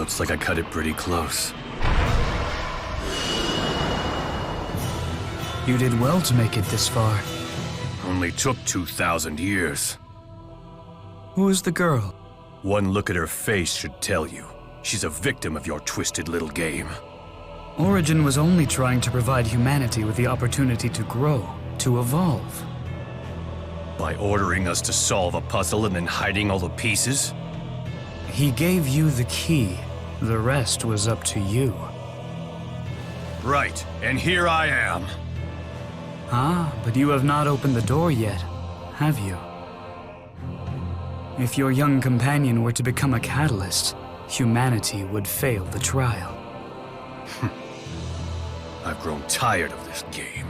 Looks like I cut it pretty close. You did well to make it this far. Only took 2,000 years. Who is the girl? One look at her face should tell you. She's a victim of your twisted little game. Origin was only trying to provide humanity with the opportunity to grow, to evolve. By ordering us to solve a puzzle and then hiding all the pieces? He gave you the key. The rest was up to you. Right, and here I am. Ah, but you have not opened the door yet, have you? If your young companion were to become a catalyst, humanity would fail the trial. I've grown tired of this game.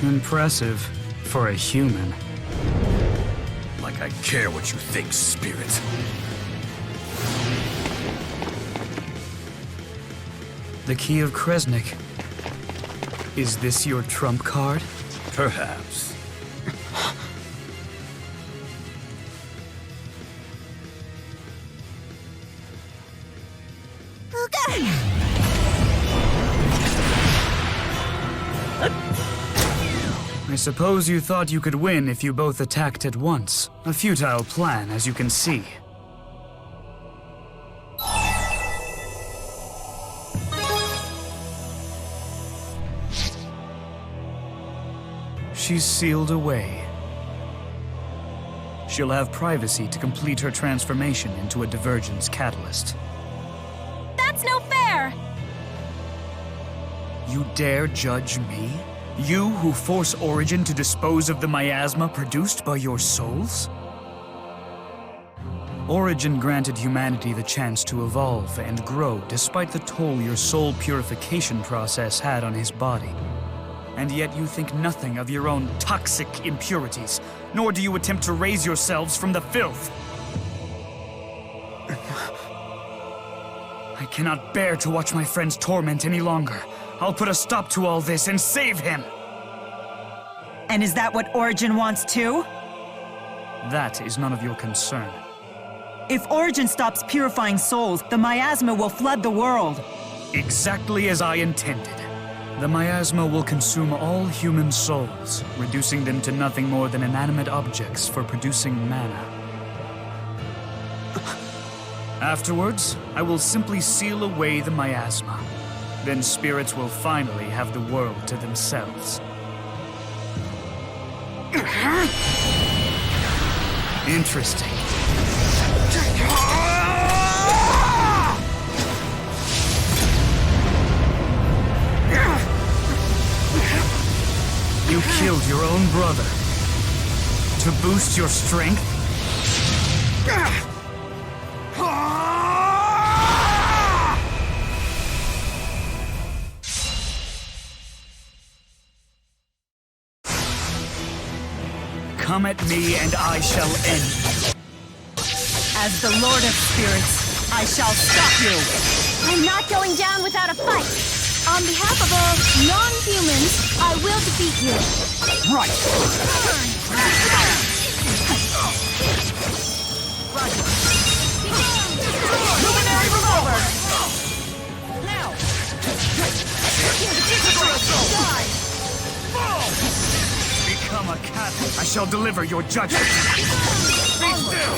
Impressive for a human. Like I care what you think, spirit. The key of Kresnik. Is this your trump card? Perhaps. I suppose you thought you could win if you both attacked at once. A futile plan, as you can see. She's sealed away. She'll have privacy to complete her transformation into a divergence catalyst. That's no fair! You dare judge me? You who force Origin to dispose of the miasma produced by your souls? Origin granted humanity the chance to evolve and grow despite the toll your soul purification process had on his body. And yet you think nothing of your own toxic impurities, nor do you attempt to raise yourselves from the filth. I cannot bear to watch my friend's torment any longer. I'll put a stop to all this and save him! And is that what Origin wants too? That is none of your concern. If Origin stops purifying souls, the miasma will flood the world. Exactly as I intended. The miasma will consume all human souls, reducing them to nothing more than inanimate objects for producing mana. Afterwards, I will simply seal away the miasma. Then spirits will finally have the world to themselves. Interesting. You killed your own brother. To boost your strength? Come at me and I shall end you. As the Lord of Spirits, I shall stop you! I'm not going down without a fight! On behalf of all non-humans, I will defeat you! Right! Luminary revolver! Now! Become a cat. I shall deliver your judgment. Be still!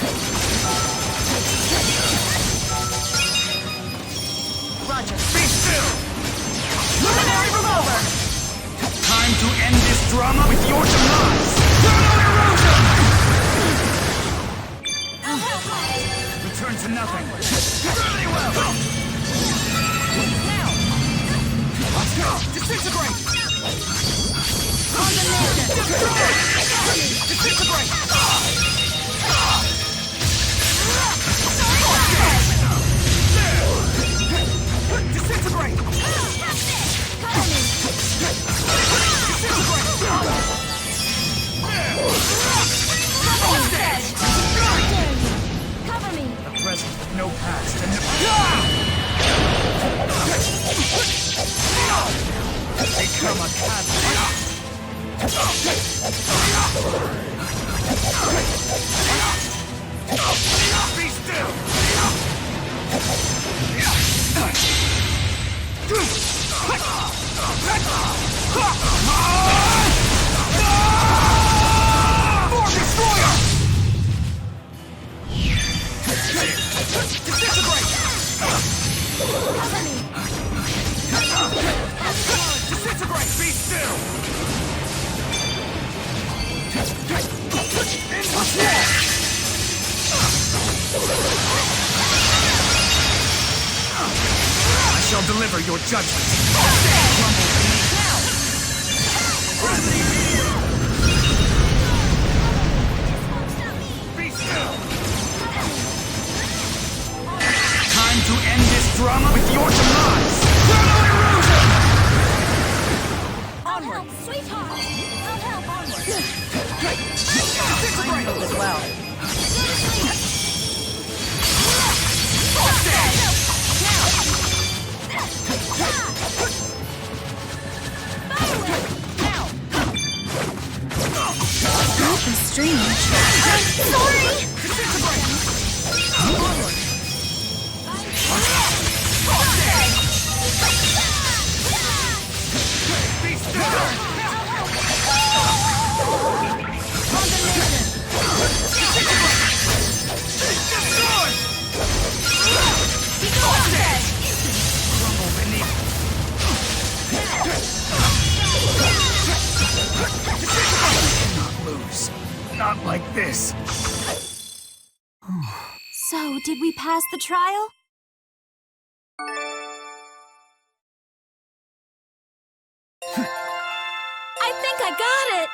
Roger. Be still! Luminary revolver! Time to end this drama with your demise! Chrono erosion! Return to nothing. Really well! Now! Let's go! Disintegrate! Condemnation! Disintegrate! Disintegrate! Cover me! Cover me! A present with no past and become a cat. Be still! More destroyer! Disintegrate! Cover me! Disintegrate! Be still! I shall deliver your judgment. Be still! Time to end this drama with your demise. I'll help, sweetheart! I'll help, onward! I moved as well. That was strange. Sorry! Be still! Crumble beneath. Not lose. Not like this. So, did we pass the trial? I think I got it!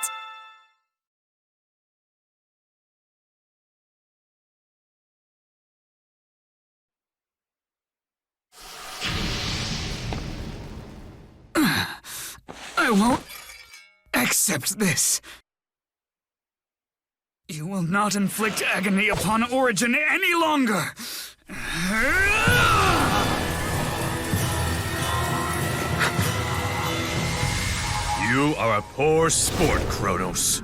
I won't accept this. You will not inflict agony upon Origin any longer. You are a poor sport, Chronos.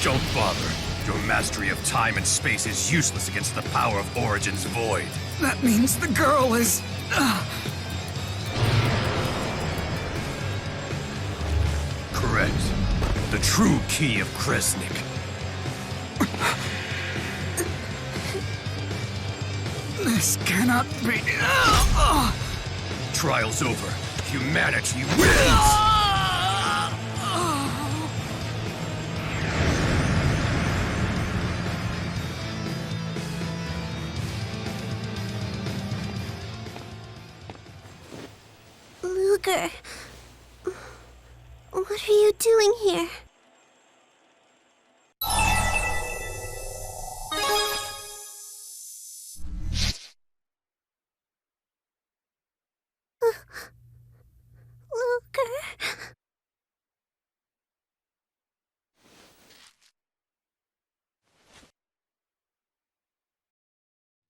Don't bother. Your mastery of time and space is useless against the power of Origin's void. That means the girl is... Correct. The true key of Kresnik. This cannot be... Trial's over. Humanity wins! Luger, what are you doing here? Luger.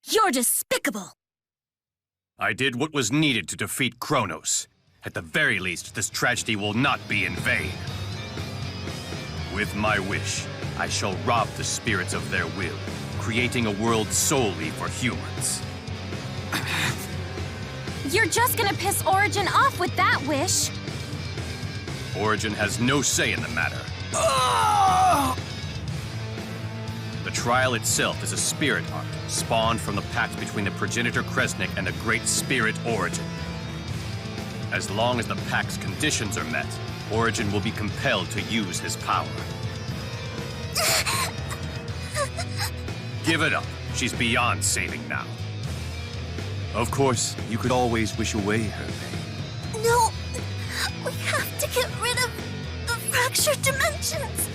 You're despicable! I did what was needed to defeat Chronos. At the very least, this tragedy will not be in vain. With my wish, I shall rob the spirits of their will, creating a world solely for humans. You're just gonna piss Origin off with that wish. Origin has no say in the matter. The trial itself is a spirit arc, spawned from the pact between the progenitor Kresnik and the great spirit Origin. As long as the Pack's conditions are met, Origin will be compelled to use his power. Give it up. She's beyond saving now. Of course, you could always wish away her pain. No! We have to get rid of the fractured dimensions!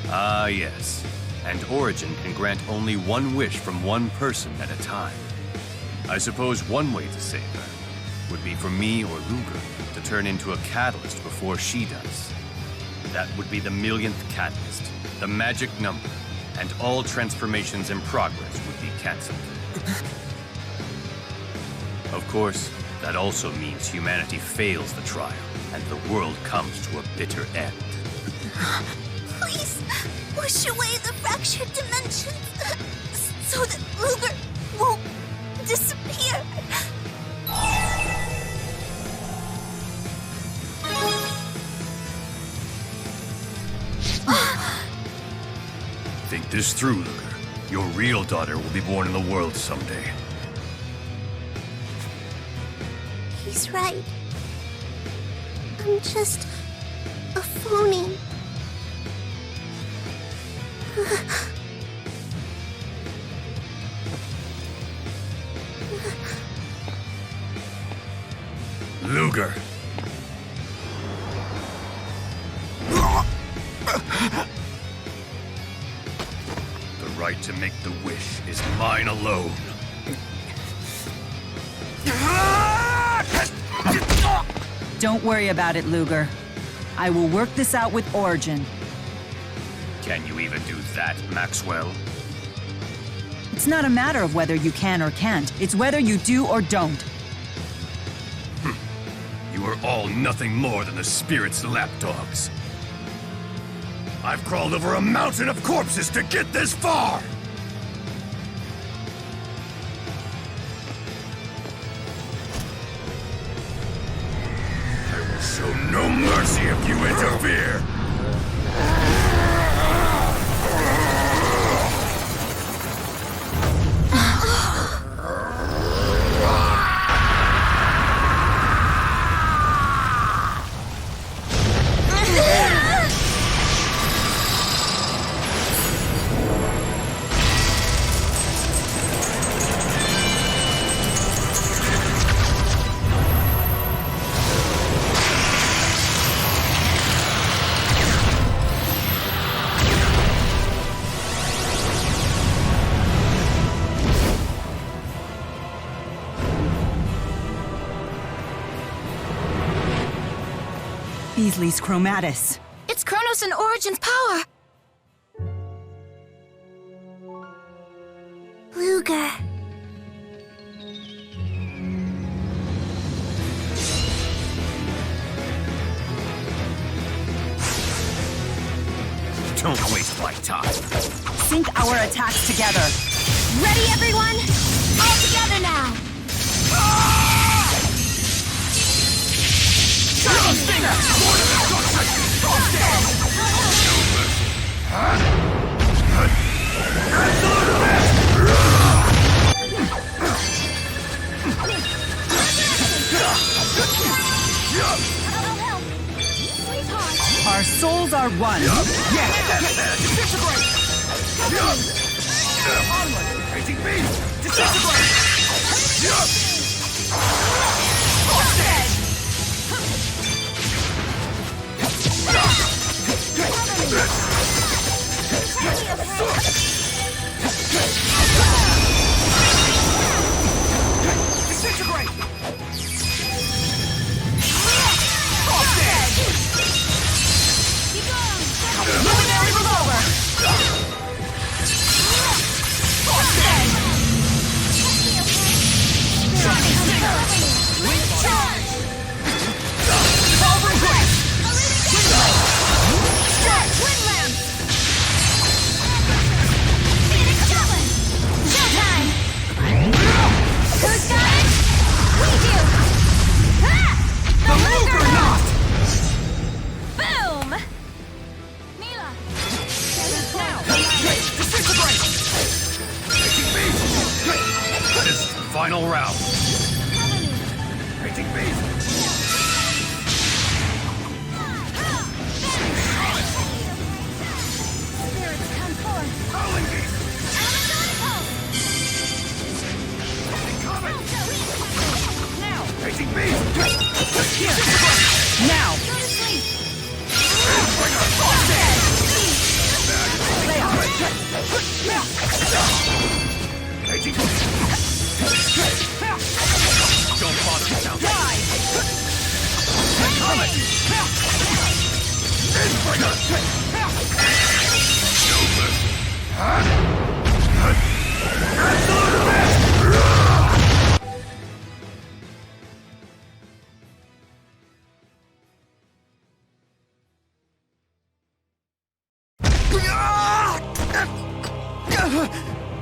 Ah, yes. And Origin can grant only one wish from one person at a time. I suppose one way to save her would be for me or Luger to turn into a catalyst before she does. That would be the millionth catalyst, the magic number, and all transformations in progress would be cancelled. Of course, that also means humanity fails the trial, and the world comes to a bitter end. Please, wish away the fractured dimensions so that Luger won't disappear. Think this through, Luger. Your real daughter will be born in the world someday. He's right. I'm just a phony. Luger. The right to make the wish is mine alone. Don't worry about it, Luger. I will work this out with Origin. Can you even do that, Maxwell? It's not a matter of whether you can or can't. It's whether you do or don't. You are all nothing more than the spirit's lapdogs. I've crawled over a mountain of corpses to get this far! I will show no mercy if you interfere! Bisley's Chromatis. It's Chronos and Origin's power! Luger. Don't waste my time. Sync our attacks together. Ready, everyone? All together now! Our souls are one.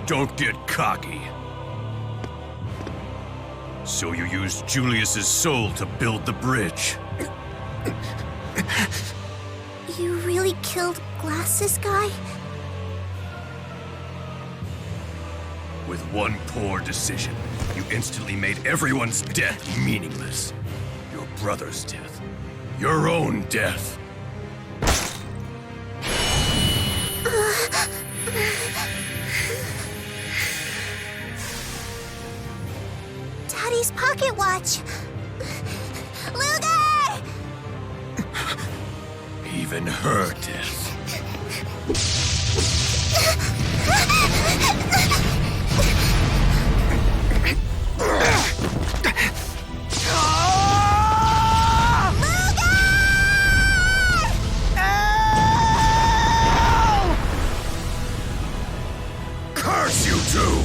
Don't get cocky. So you used Julius's soul to build the bridge. You really killed Glasses Guy? With one poor decision, you instantly made everyone's death meaningless. Your brother's death. Your own death. Daddy's pocket watch! Luger! Even her death. Curse you two!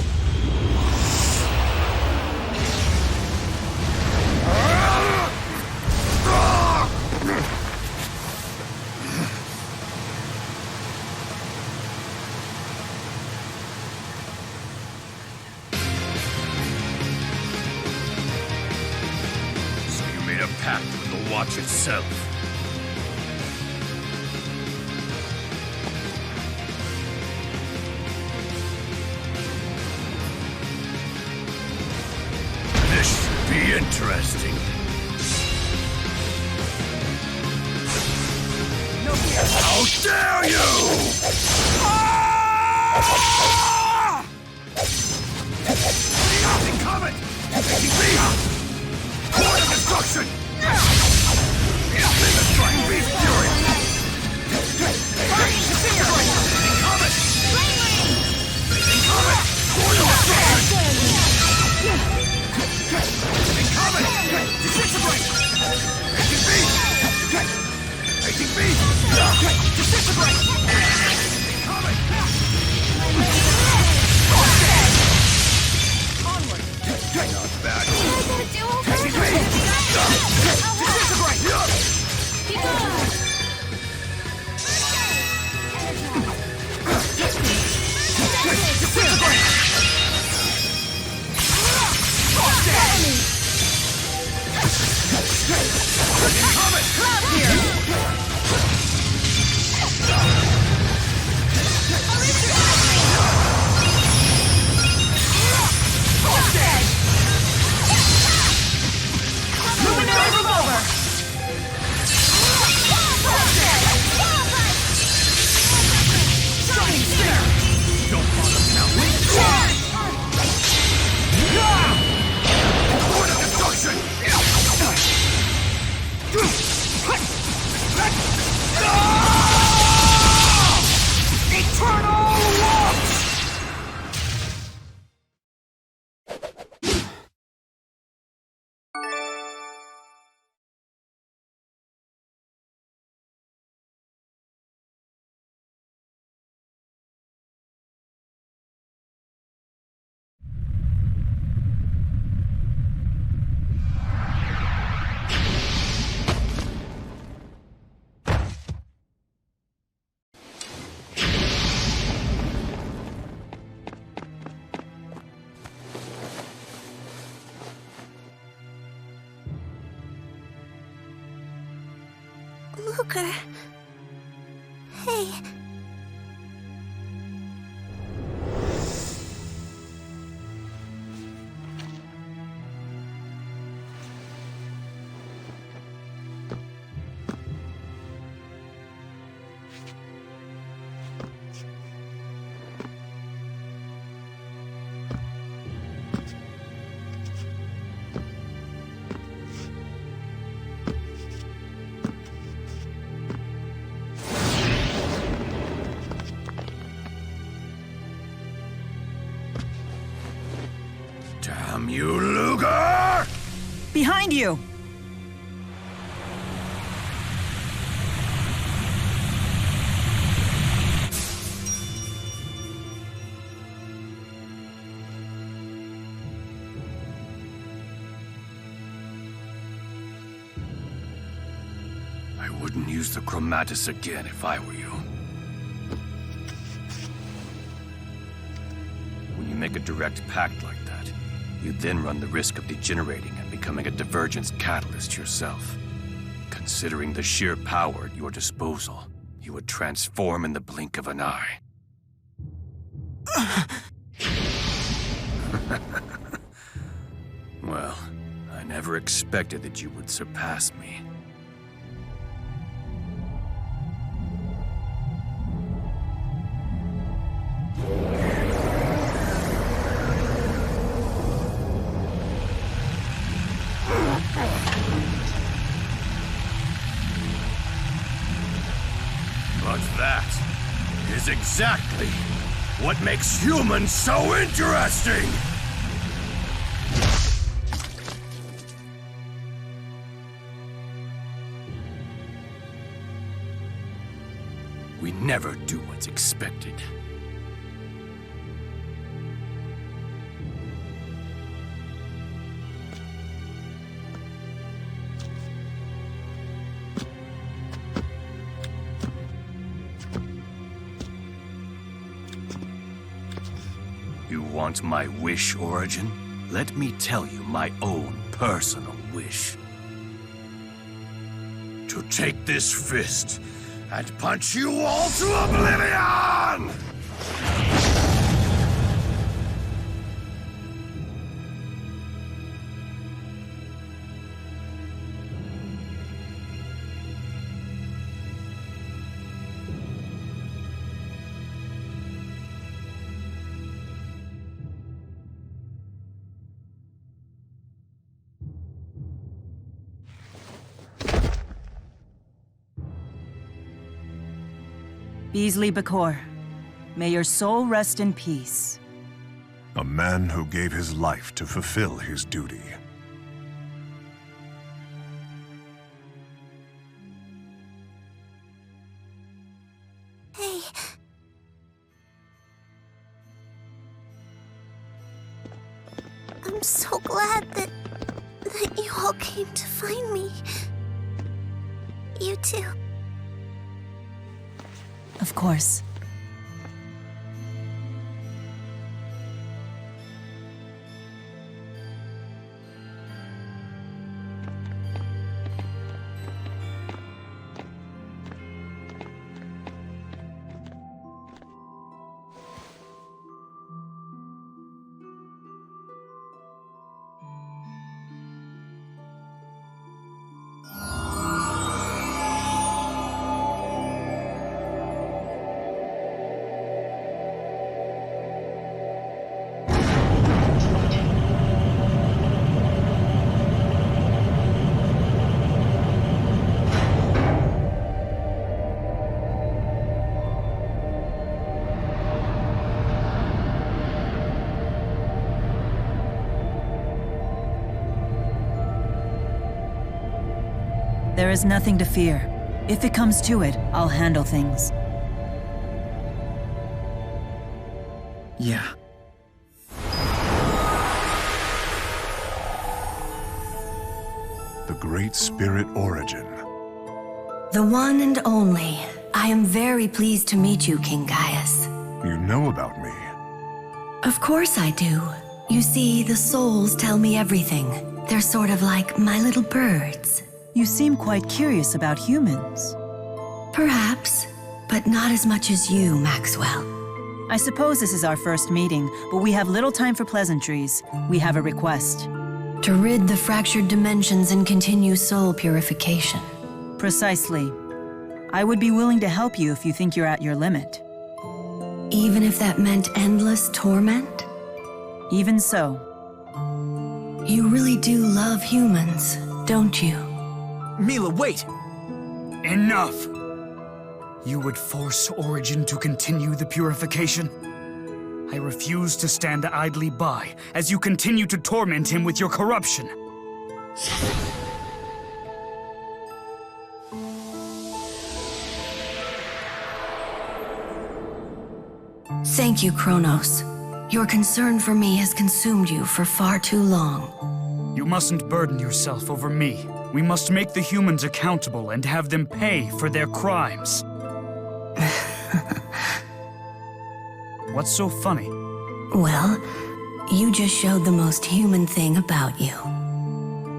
So you made a pact with the watch itself. This should be interesting. How dare you! Incoming! Point of destruction! Let the strike be fury! Incoming! Incoming! Point of destruction! Incoming! Disintegrate! Taking beat! Taking beat! Disintegrate! Incoming! Onward! Not bad. Taking beat! Disintegrate! Disintegrate! Incoming! Cloud here! Luminary revolver! Shining spinner! Don't bother now! Point of destruction! Eternal walk! Luger. Hey. Damn you, Luger! Behind you! I wouldn't use the Chromatus again if I were you. make a direct pact like that, you'd then run the risk of degenerating and becoming a divergence catalyst yourself. Considering the sheer power at your disposal, you would transform in the blink of an eye. Well, I never expected that you would surpass me. But that is exactly what makes humans so interesting! We never do what's expected. You want my wish, Origin? Let me tell you my own personal wish. To take this fist and punch you all to oblivion! Bisley Bakor, may your soul rest in peace. A man who gave his life to fulfill his duty. Hey. I'm so glad that you all came to find me. You too. Of course. There is nothing to fear. If it comes to it, I'll handle things. Yeah. The Great Spirit Origin. The one and only. I am very pleased to meet you, King Gaius. You know about me. Of course I do. You see, the souls tell me everything. They're sort of like my little birds. You seem quite curious about humans. Perhaps, but not as much as you, Maxwell. I suppose this is our first meeting, but we have little time for pleasantries. We have a request. To rid the fractured dimensions and continue soul purification. Precisely. I would be willing to help you if you think you're at your limit. Even if that meant endless torment? Even so. You really do love humans, don't you? Mila, wait! Enough! You would force Origin to continue the purification? I refuse to stand idly by as you continue to torment him with your corruption. Thank you, Chronos. Your concern for me has consumed you for far too long. You mustn't burden yourself over me. We must make the humans accountable and have them pay for their crimes. What's so funny? Well, you just showed the most human thing about you.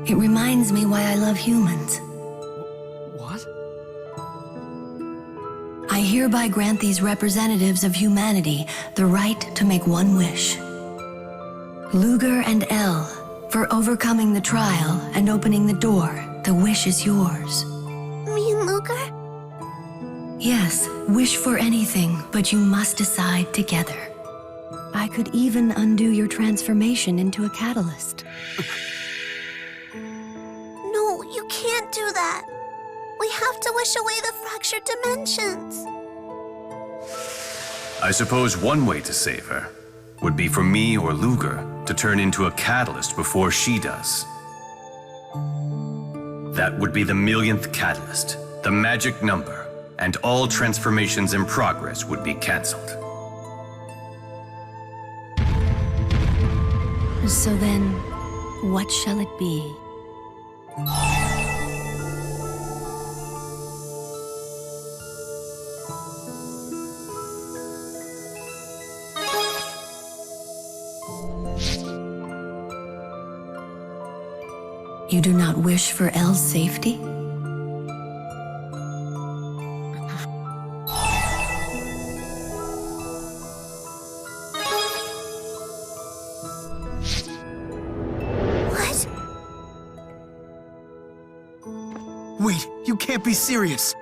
It reminds me why I love humans. What? I hereby grant these representatives of humanity the right to make one wish. Luger and Elle, for overcoming the trial and opening the door, the wish is yours. Me and Luger? Yes, wish for anything, but you must decide together. I could even undo your transformation into a catalyst. No, you can't do that. We have to wish away the fractured dimensions. I suppose one way to save her would be for me or Luger to turn into a catalyst before she does. That would be the millionth catalyst, the magic number, and all transformations in progress would be cancelled. So then, what shall it be? You do not wish for Elle's safety? What? Wait, you can't be serious!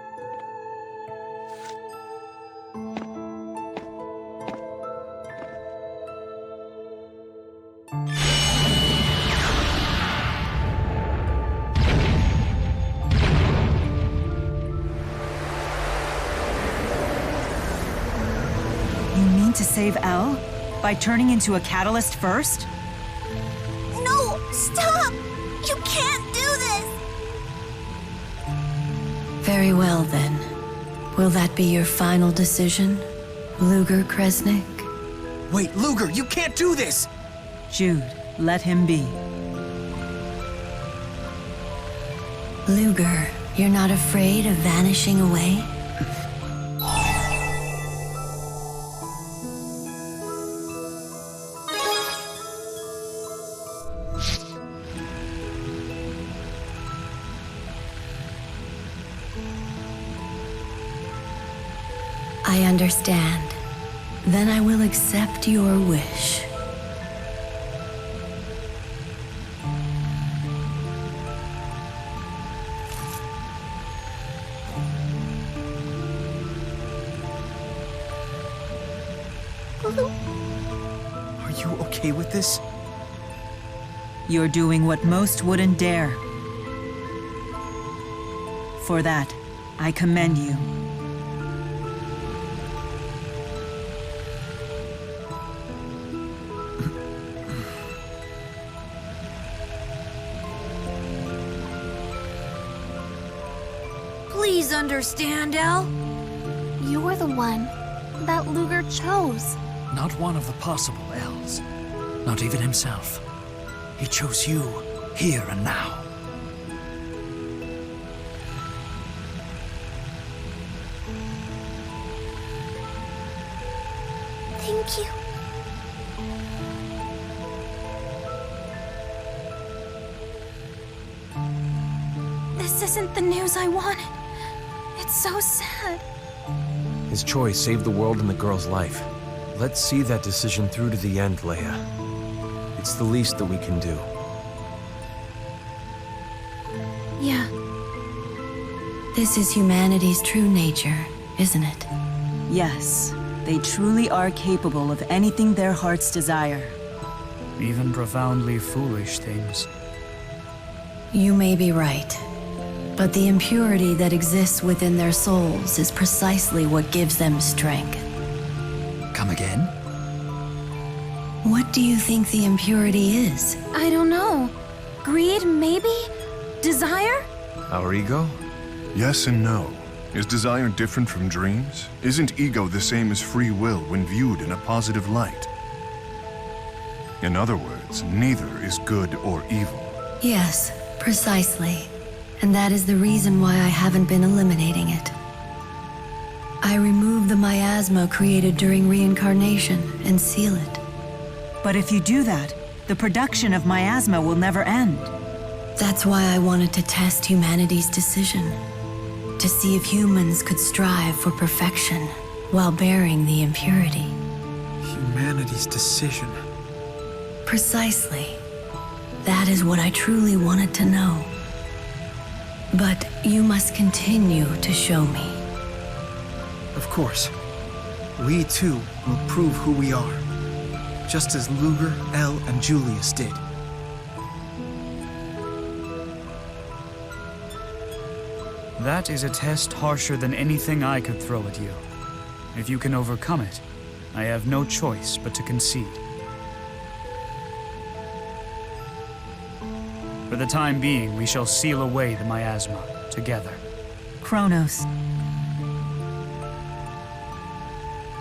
You mean to save Elle? By turning into a catalyst first? No, stop! You can't do this! Very well, then. Will that be your final decision, Luger Kresnik? Wait, Luger, you can't do this! Jude, let him be. Luger, you're not afraid of vanishing away? I understand. Then I will accept your wish. Are you okay with this? You're doing what most wouldn't dare. For that, I commend you. Please understand, Elle. You were the one that Luger chose. Not one of the possible Elves. Not even himself. He chose you, here and now. Thank you. This isn't the news I wanted. It's so sad. His choice saved the world and the girl's life. Let's see that decision through to the end, Leia. It's the least that we can do. Yeah. This is humanity's true nature, isn't it? Yes, they truly are capable of anything their hearts desire. Even profoundly foolish things. You may be right. But the impurity that exists within their souls is precisely what gives them strength. Come again? What do you think the impurity is? I don't know. Greed, maybe? Desire? Our ego? Yes and no. Is desire different from dreams? Isn't ego the same as free will when viewed in a positive light? In other words, neither is good or evil. Yes, precisely. And that is the reason why I haven't been eliminating it. I remove the miasma created during reincarnation and seal it. But if you do that, the production of miasma will never end. That's why I wanted to test humanity's decision. To see if humans could strive for perfection while bearing the impurity. Humanity's decision. Precisely. That is what I truly wanted to know. But you must continue to show me. Of course. We too will prove who we are. Just as Luger, Elle, and Julius did. That is a test harsher than anything I could throw at you. If you can overcome it, I have no choice but to concede. For the time being, we shall seal away the miasma together. Chronos,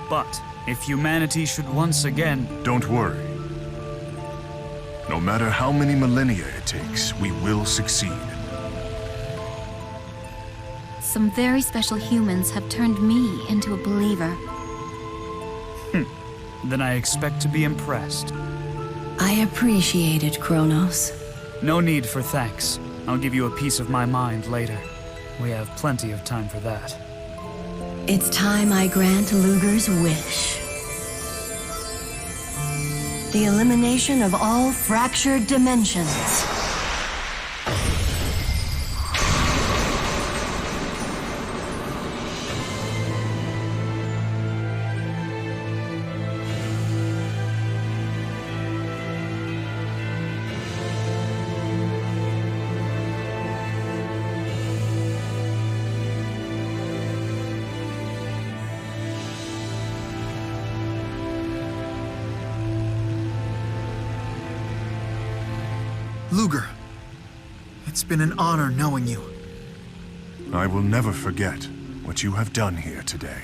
But if humanity should once again... Don't worry. No matter how many millennia it takes, we will succeed. Some very special humans have turned me into a believer. Then I expect to be impressed. I appreciate it, Chronos. No need for thanks. I'll give you a piece of my mind later. We have plenty of time for that. It's time I grant Luger's wish. The elimination of all fractured dimensions. Luger, it's been an honor knowing you. I will never forget what you have done here today.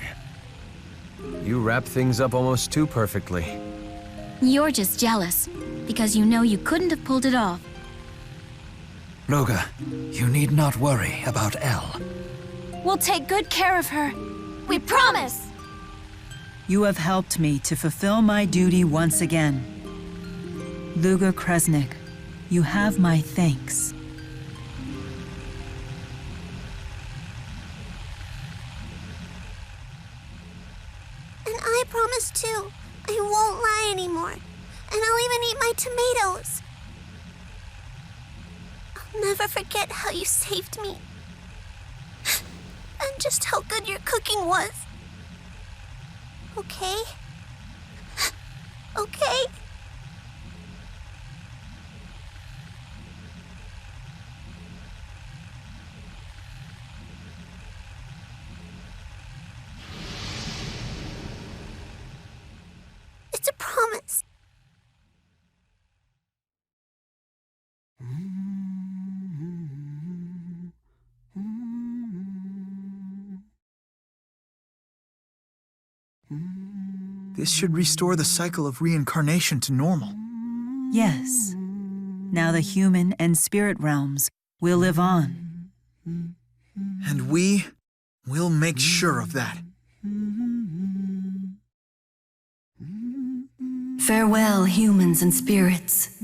You wrap things up almost too perfectly. You're just jealous, because you know you couldn't have pulled it off. Luger, you need not worry about Elle. We'll take good care of her. We promise! you have helped me to fulfill my duty once again. Luger Kresnik, you have my thanks. And I promise too, I won't lie anymore. And I'll even eat my tomatoes. I'll never forget how you saved me. And just how good your cooking was. Okay? Okay? It's a promise. This should restore the cycle of reincarnation to normal. Yes. Now the human and spirit realms will live on. And we will make sure of that. Farewell, humans and spirits.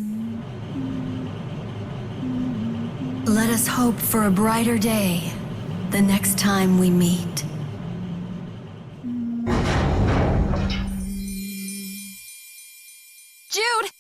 Let us hope for a brighter day the next time we meet. Jude!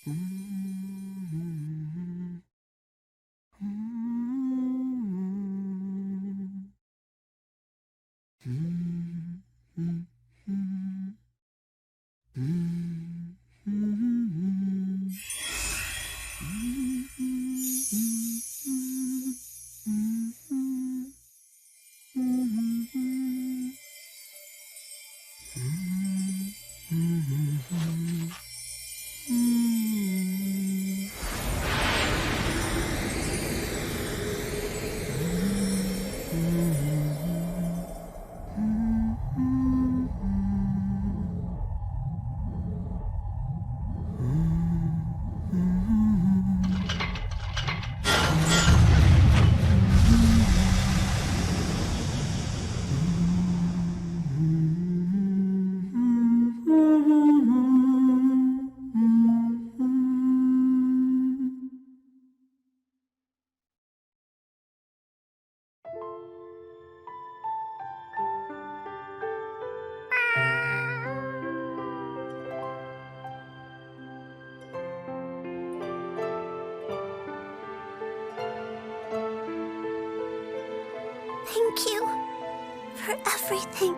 Thank you for everything.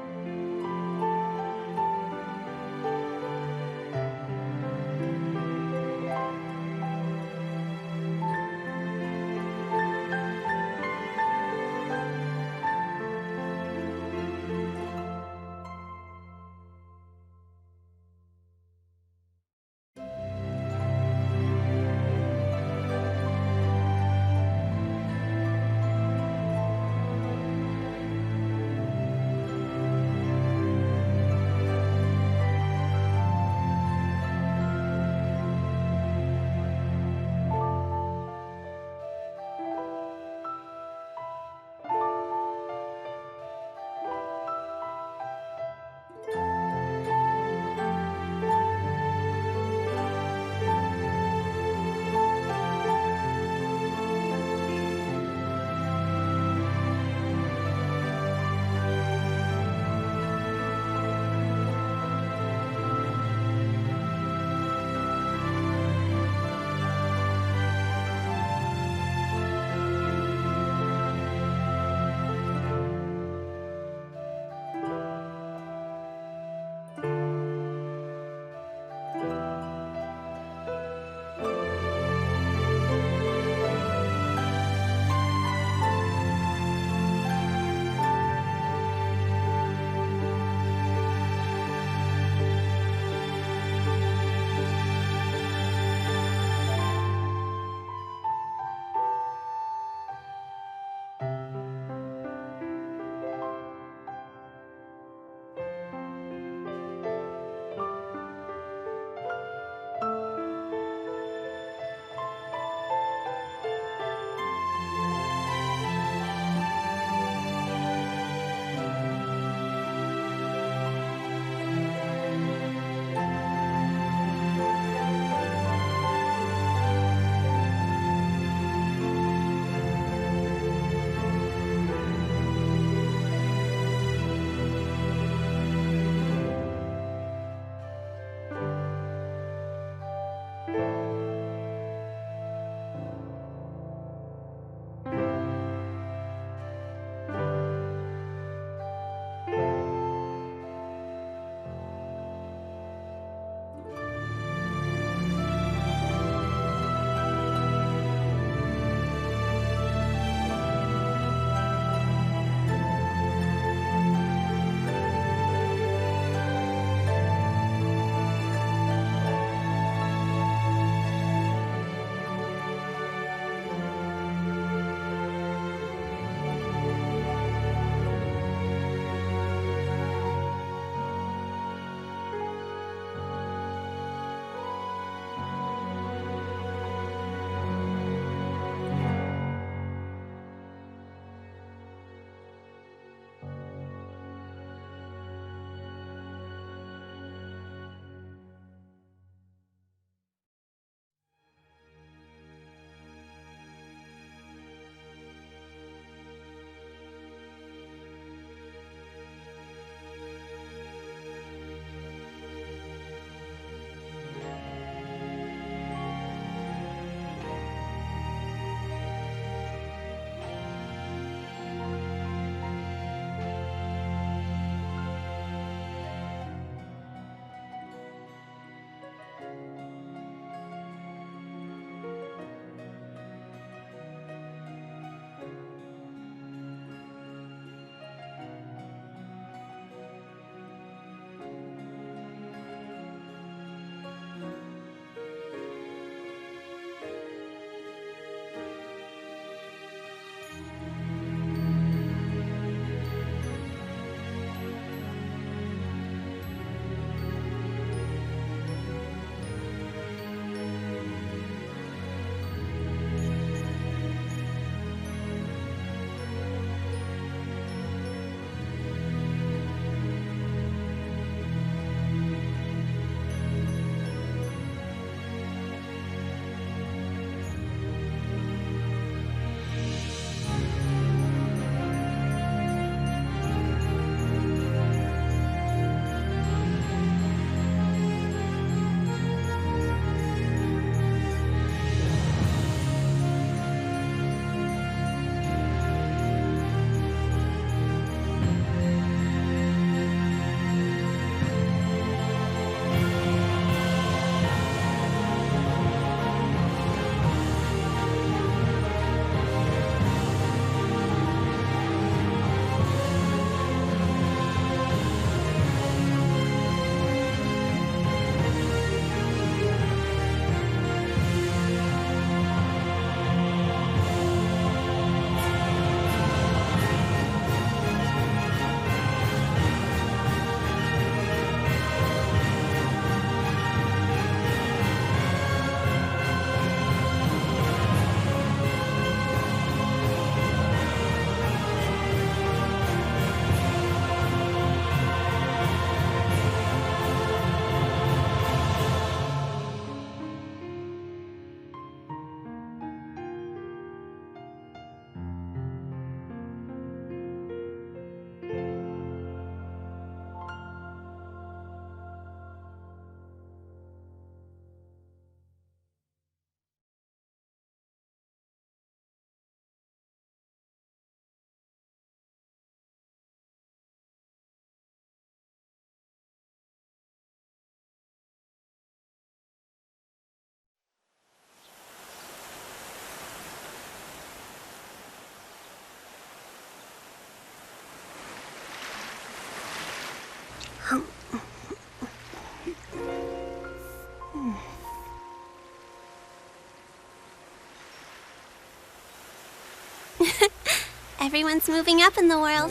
Everyone's moving up in the world.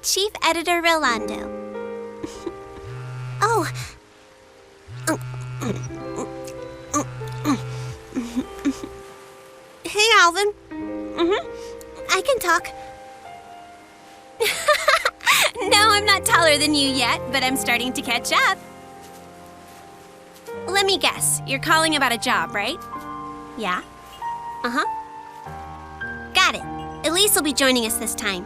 Chief Editor Rolando. Oh. Hey, Alvin. I can talk. No, I'm not taller than you yet, but I'm starting to catch up. Let me guess. You're calling about a job, right? Yeah? Uh-huh. Got it. Elise will be joining us this time.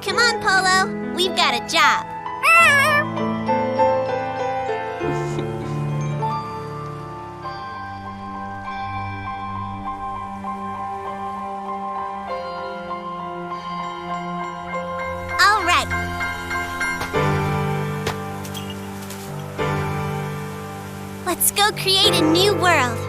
Come on, Polo. We've got a job. All right. Let's go create a new world.